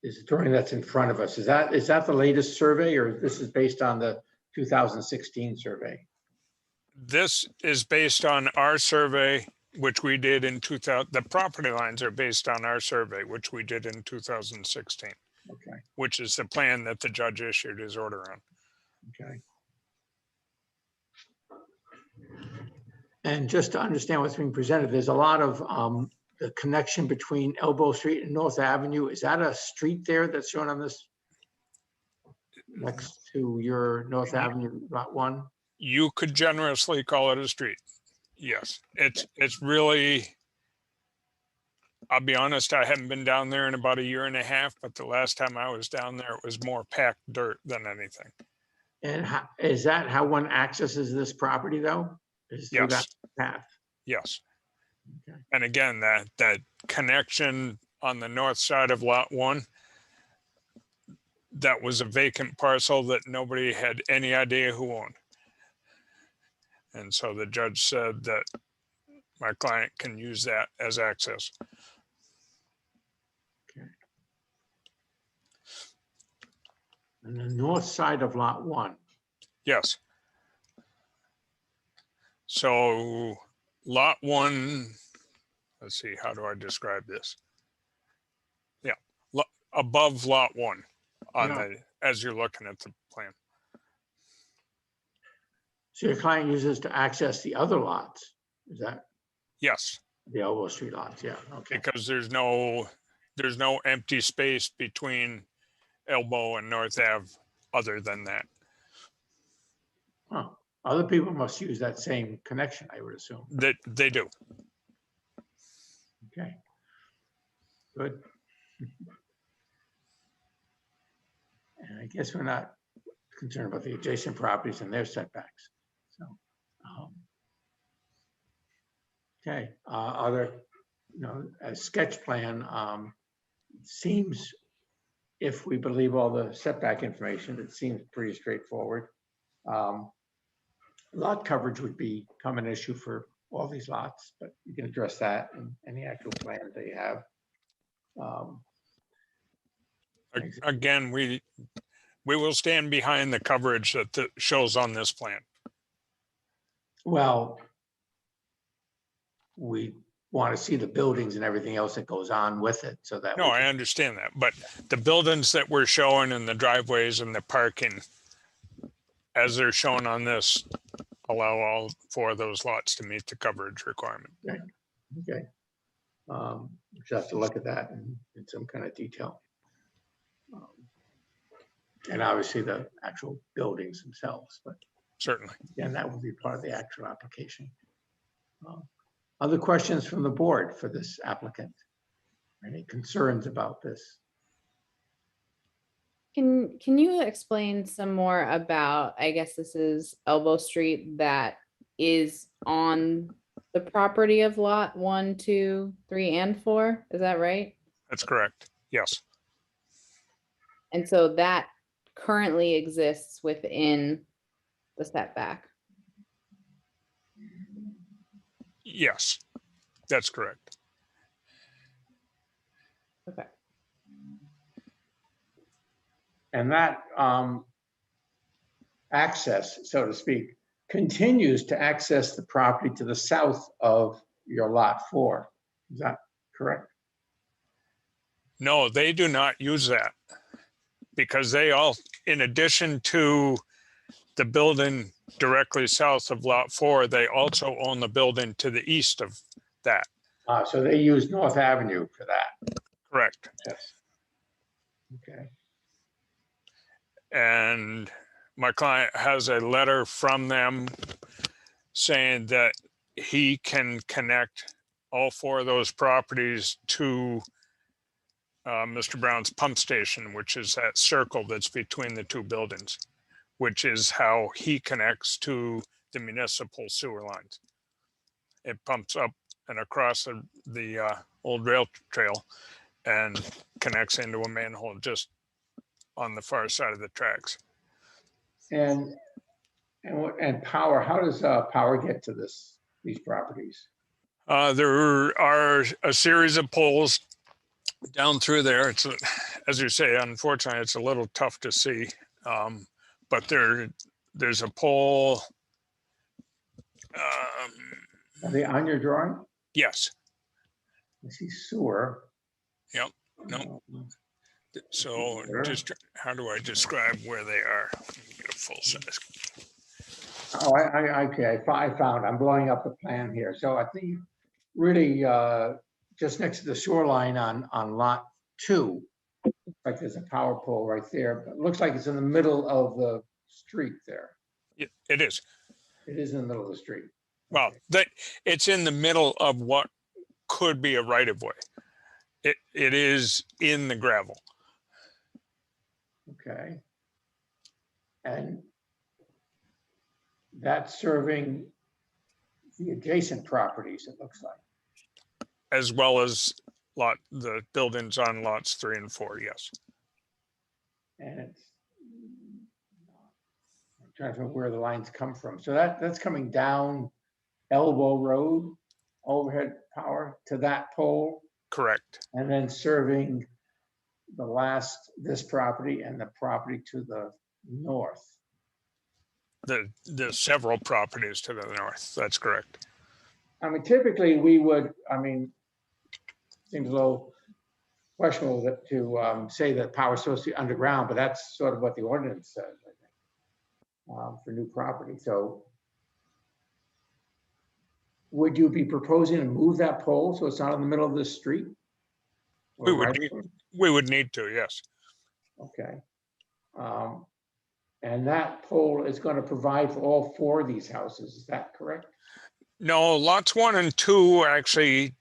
Is the drawing that's in front of us. Is that the latest survey, or this is based on the 2016 survey? This is based on our survey, which we did in 2000. The property lines are based on our survey, which we did in 2016. Okay. Which is the plan that the judge issued his order on. Okay. And just to understand what's being presented, there's a lot of the connection between Elbow Street and North Avenue. Is that a street there that's shown on this next to your North Avenue lot 1? You could generously call it a street. Yes, it's really, I'll be honest, I haven't been down there in about a year and a half, but the last time I was down there, it was more packed dirt than anything. And is that how one accesses this property though? Is through that path? Yes. Okay. And again, that connection on the north side of lot 1, that was a vacant parcel that nobody had any idea who owned. And so the judge said that my client can use that as access. Okay. And the north side of lot 1. Yes. So lot one, let's see, how do I describe this? Yeah, above lot one on Yeah. as you're looking at the plan. So your client uses to access the other lots, is that Yes, the Elbow Street lots? Yeah, okay. because there's no empty space between Elbow and North Ave other than that. Huh. Other people must use that same connection, I would assume. That they do. Okay. Good. And I guess we're not concerned about the adjacent properties and their setbacks. So, okay, other, a sketch plan seems, if we believe all the setback information, it seems pretty straightforward. Lot coverage would become an issue for all these lots, but you can address that in any actual plans that you have. Again, we will stand behind the coverage that shows on this plan. Well, we want to see the buildings and everything else that goes on with it, so that. No, I understand that, but the buildings that we're showing and the driveways and the parking, as they're shown on this, allow all four of those lots to meet the coverage requirement. Okay. Just have to look at that in some kind of detail. And obviously the actual buildings themselves, but certainly. And that will be part of the actual application. Other questions from the board for this applicant? Any concerns about this? Can you explain some more about, I guess this is Elbow Street that is on the property of lot 1, 2, 3, and 4? Is that right? That's correct. Yes. And so that currently exists within the setback. Yes, that's correct. Okay. And that access, so to speak, continues to access the property to the south of your lot 4. Is that correct? No, they do not use that because they all, in addition to the building directly south of lot 4, they also own the building to the east of that. So they use North Avenue for that. Correct. Yes. Okay. And my client has a letter from them saying that he can connect all 4 of those properties to Mr. Brown's pump station, which is that circle that's between the 2 buildings, which is how he connects to the municipal sewer lines. It pumps up and across the old rail trail and connects into a manhole just on the far side of the tracks. And power, how does power get to these properties? There are a series of poles down through there. It's, as you say, unfortunately, it's a little tough to see, but there's a pole. Are they on your drawing? Yes. I see sewer. Yep. No. So just how do I describe where they are? Let me get a full size. Oh, okay. I found. I'm blowing up the plan here. So I think really just next to the shoreline on lot 2, like there's a power pole right there, but it looks like it's in the middle of the street there. It is. It is in the middle of the street. Well, it's in the middle of what could be a right of way. It is in the gravel. Okay. And that's serving the adjacent properties, it looks like. As well as the buildings on lots 3 and 4, yes. And it's, I'm trying to think where the lines come from. So that's coming down Elbow Road, overhead power to that pole. Correct. And then serving this property and the property to the north. the several properties to the north. That's correct. I mean, typically we would, seems a little questionable to say that power source is underground, but that's sort of what the ordinance says, I think, for new property. So would you be proposing to move that pole so it's not in the middle of the street? We Or would right- need, we would need to, yes. Okay. And that pole is going to provide for all 4 of these houses, is that correct? No, lots 1 and 2 actually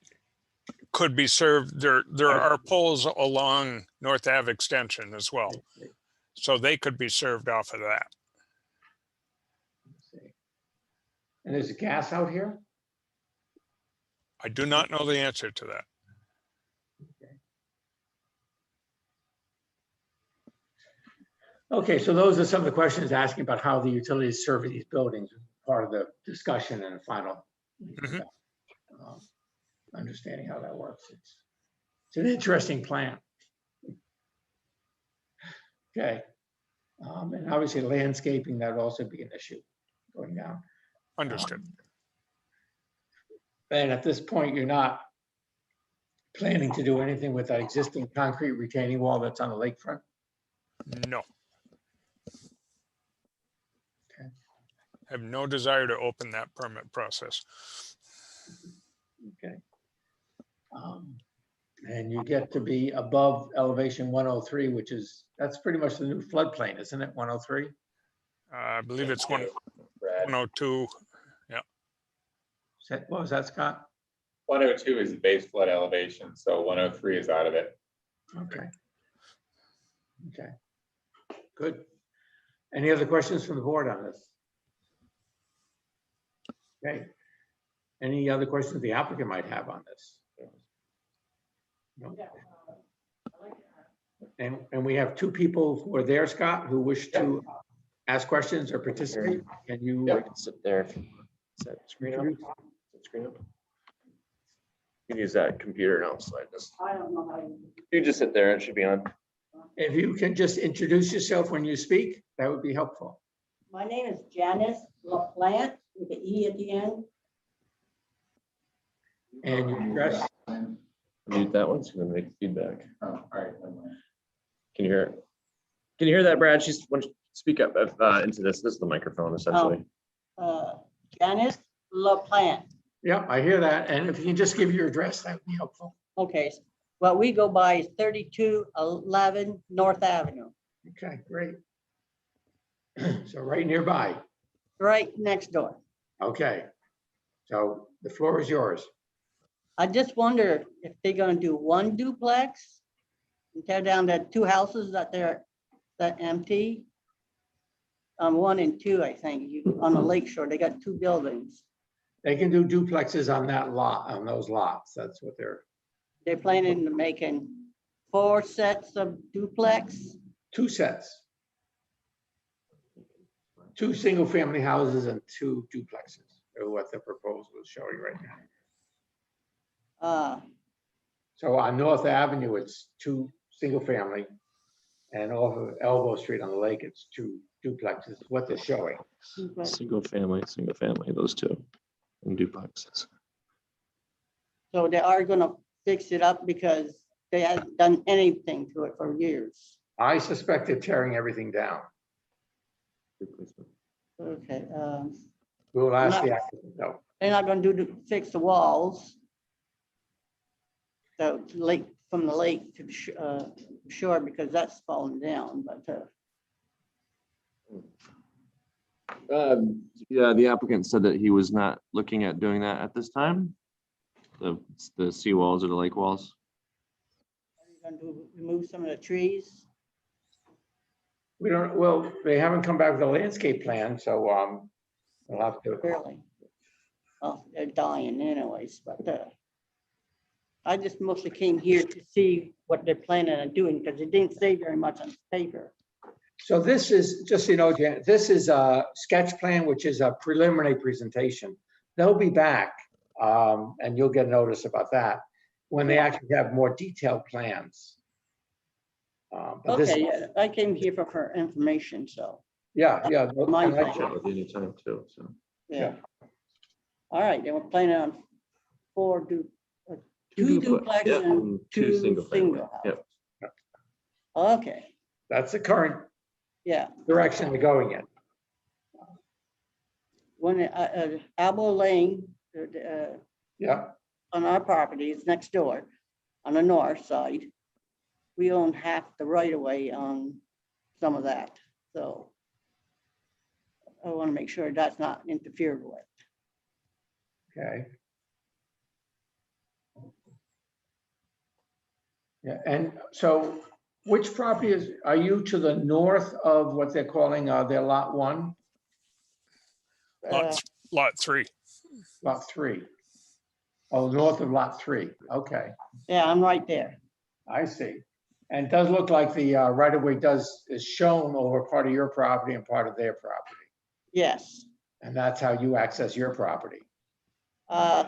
could be served. There are poles along North Ave extension as well. So they could be served off of that. Let's see. And there's gas out here? I do not know the answer to that. Okay, so those are some of the questions asking about how the utilities serve these buildings, part of the discussion and the final understanding how that works. It's an interesting plan. Okay. And obviously landscaping, that would also be an issue going down. Understood. And at this point, you're not planning to do anything with that existing concrete retaining wall that's on the lakefront? No. Okay. Have no desire to open that permit process. Okay. And you get to be above elevation 103, which is, that's pretty much the new floodplain, isn't it? 103? I believe it's 102. Yeah. What was that, Scott? 102 is the base flood elevation, so 103 is out of it. Okay. Okay. Good. Any other questions from the board on this? Okay. Any other questions the applicant might have on this? No. And we have 2 people who are there, Scott, who wish to ask questions or participate. Can you Sit there. Is that screen up? Is that screen up? You can use that computer and I'll slide this. I don't know how You just sit there, it should be on. If you can just introduce yourself when you speak, that would be helpful. My name is Janice LaPlante with the E at the end. And your address? Mute that one, so I'm gonna make feedback. Oh, all right. Can you hear it? Can you hear that, Brad? She's want to speak up into this. This is the microphone essentially. Janice LaPlante. Yeah, I hear that. And if you can just give your address, that would be helpful. Okay, well, we go by 3211 North Avenue, Okay, great. So right nearby. right next door. Okay. So the floor is yours. I just wonder if they're gonna do 1 duplex and tear down the 2 houses that empty. 1 and 2, I think, on the lake shore, they got 2 buildings. They can do duplexes on that lot, on those lots. That's what They're planning to making 4 sets of duplex. 2 sets. 2 single-family houses and 2 duplexes are what the proposal is showing right now. So on North Avenue, it's 2 single-family, and off of Elbow Street on the lake, it's 2 duplexes, what they're showing. Single family, those 2, and duplexes. So they are gonna fix it up because they haven't done anything to it for years. I suspect they're tearing everything down. Okay, We'll ask the applicant, though. they're not gonna fix the walls. The lake, from the lake to the shore, because that's falling down, but Yeah, the applicant said that he was not looking at doing that at this time. The sea walls or the lake walls. are you gonna remove some of the trees? We don't, well, they haven't come back with a landscape plan, so we'll have to. Really? Well, they're dying anyways, but I just mostly came here to see what they're planning on doing, because it didn't say very much on paper. So this is, just so you know, Jan, this is a sketch plan, which is a preliminary presentation. They'll be back, and you'll get a notice about that when they actually have more detailed plans. But this- Okay, yeah, I came here for information, so. Yeah, yeah. My and I fault. Chat with you anytime too, so. Yeah. All right, then we're planning on two duplex Yep, and two single family. single Yep. house. Okay, That's the current yeah. direction they're going in. When Albo Lane, Yeah, on our property is next door on the north side. We own half the right of way on some of that, so I want to make sure that's not interfered with. okay. Yeah, and so which property are you to the north of what they're calling their lot one? Lot 3. Lot 3. Oh, north of lot 3. Okay, Yeah, I'm right there. I see. And it does look like the right of way is shown over part of your property and part of their property. Yes. And that's how you access your property.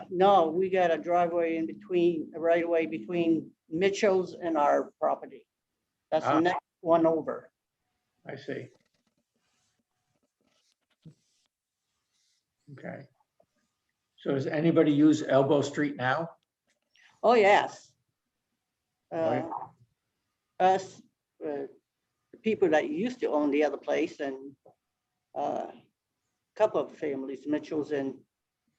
No, we got a driveway in between, a right of way between Mitchell's and our property. That's the next one over. I see. Okay. So does anybody use Elbow Street now? Oh, yes. Right. Us, the people that used to own the other place, and a couple of families, Mitchell's, and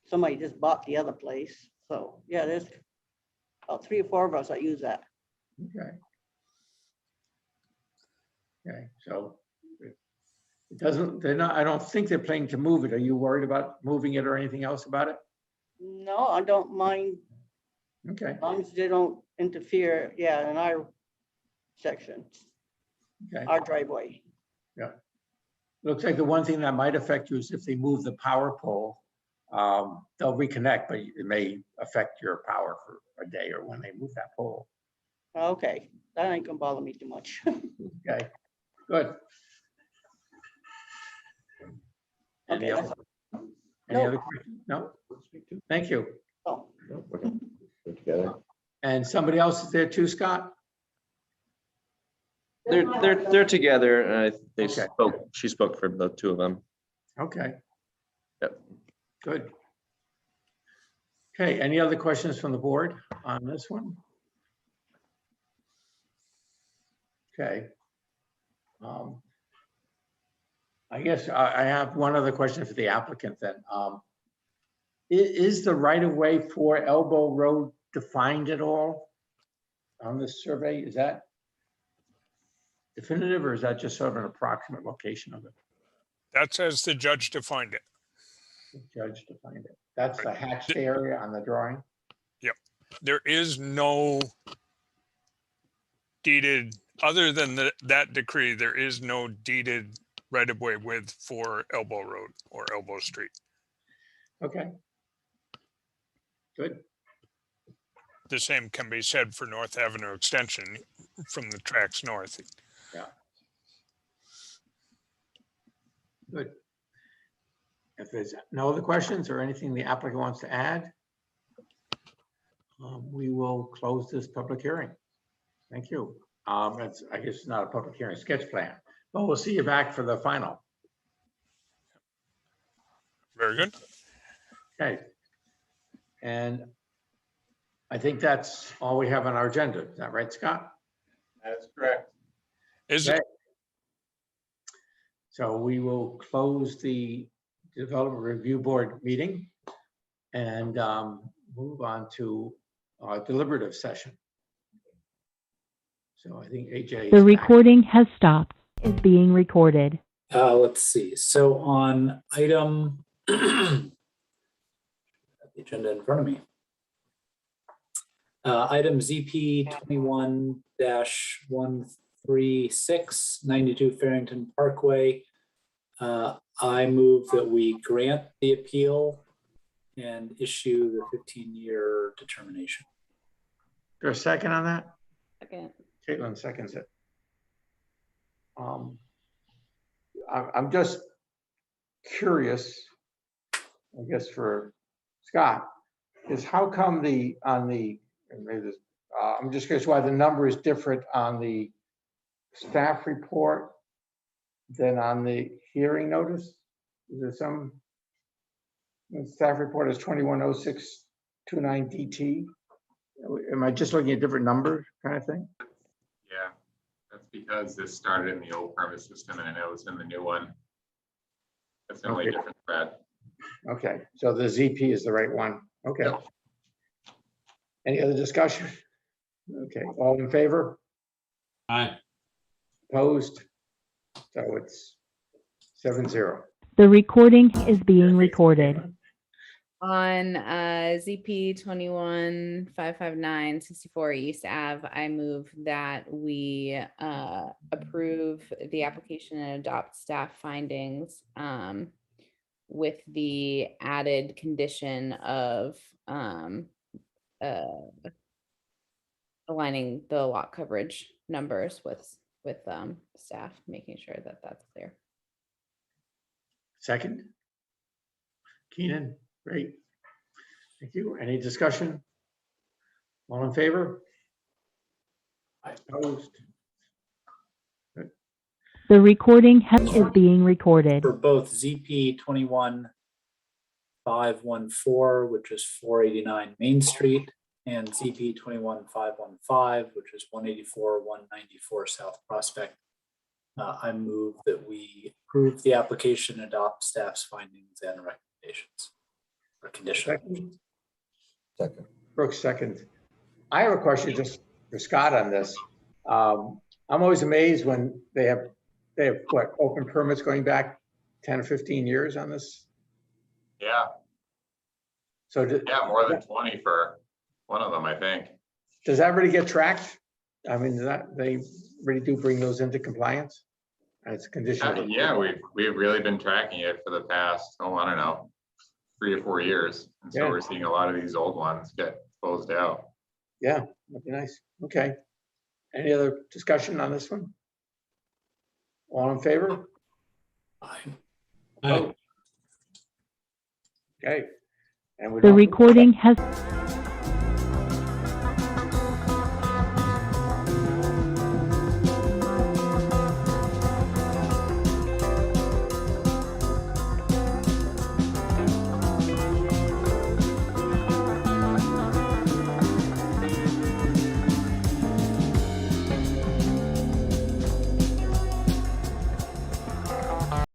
somebody just bought the other place. So yeah, there's about 3 or 4 of us that use that. Okay. Okay, so it doesn't, I don't think they're planning to move it. Are you worried about moving it or anything else about it? No, I don't mind. Okay. As long as they don't interfere, yeah, in our section, Okay. our driveway. Yeah. Looks like the one thing that might affect you is if they move the power pole, they'll reconnect, but it may affect your power for a day or when they move that pole. Okay, that ain't gonna bother me too much. Okay, good. Any Okay, other questions? No? Thank you. Oh. Together. And somebody else is there too, Scott? They're together, and they Okay. spoke. She spoke for the two of them. Okay. Yep. Good. Okay, any other questions from the board on this one? Okay. I guess I have one other question for the applicant then. Is the right of way for Elbow Road defined at all on this survey? Is that definitive, or is that just sort of an approximate location of it? That's as the judge defined it. The judge defined it. That's the hatched area on the drawing? Yep. There is no deeded, other than that decree, there is no deeded right-of-way width for Elbow Road or Elbow Street. Okay. Good. The same can be said for North Avenue Extension from the tracks north. Yeah. Good. If there's no other questions or anything the applicant wants to add, we will close this public hearing. Thank you. It's, I guess it's not a public hearing, sketch plan, but we'll see you back for the final. Very good. Okay. And I think that's all we have on our agenda. Is that right, Scott? That's correct. Is Okay. it? So we will close the Development Review Board meeting and move on to our deliberative session. So I think AJ. The recording has stopped. Is being recorded. Let's see. So on item, the agenda in front of me. Item ZP 21-136, 92 Farrington Parkway. I move that we grant the appeal and issue the 15-year determination. Is there a second on that? Second. Caitlin seconds it. I'm just curious, I guess for Scott, is how come I'm just curious why the number is different on the staff report Then on the hearing notice, is there some? The staff report is 210629 DT. Am I just looking at different numbers kind of thing? Yeah, that's because this started in the old permit system and I know it's in the new one. That's the only Okay. difference, Brad. Okay, so the ZP is the right one. Okay. Yep. Any other discussion? Okay, all in favor? Aye. Opposed? So it's 7-0. The recording is being recorded. On ZP 21-559-64 East Ave, I move that we approve the application and adopt staff findings with the added condition of aligning the lot coverage numbers with staff, making sure that that's clear. Second? Keenan, great. Thank you. Any discussion? All in favor? Opposed? The recording is being recorded. For both ZP 21514, which is 489 Main Street, and ZP 21515, which is 194 South Prospect, I move that we approve the application, adopt staff's findings and recommendations or conditions. Second. Brooks, second. I have a question just for Scott on this. I'm always amazed when they have what, open permits going back 10 or 15 years on this? Yeah, So yeah, more than 20 for one of them, I think. does that really get tracked? I mean, they really do bring those into compliance? As a condition of Yeah, we've really been tracking it for the past, I don't know, 3 or 4 years. And so Yeah. we're seeing a lot of these old ones get closed out. Yeah, that'd be nice. Okay. Any other discussion on this one? All in favor? Aye. Okay. And we The don't- recording has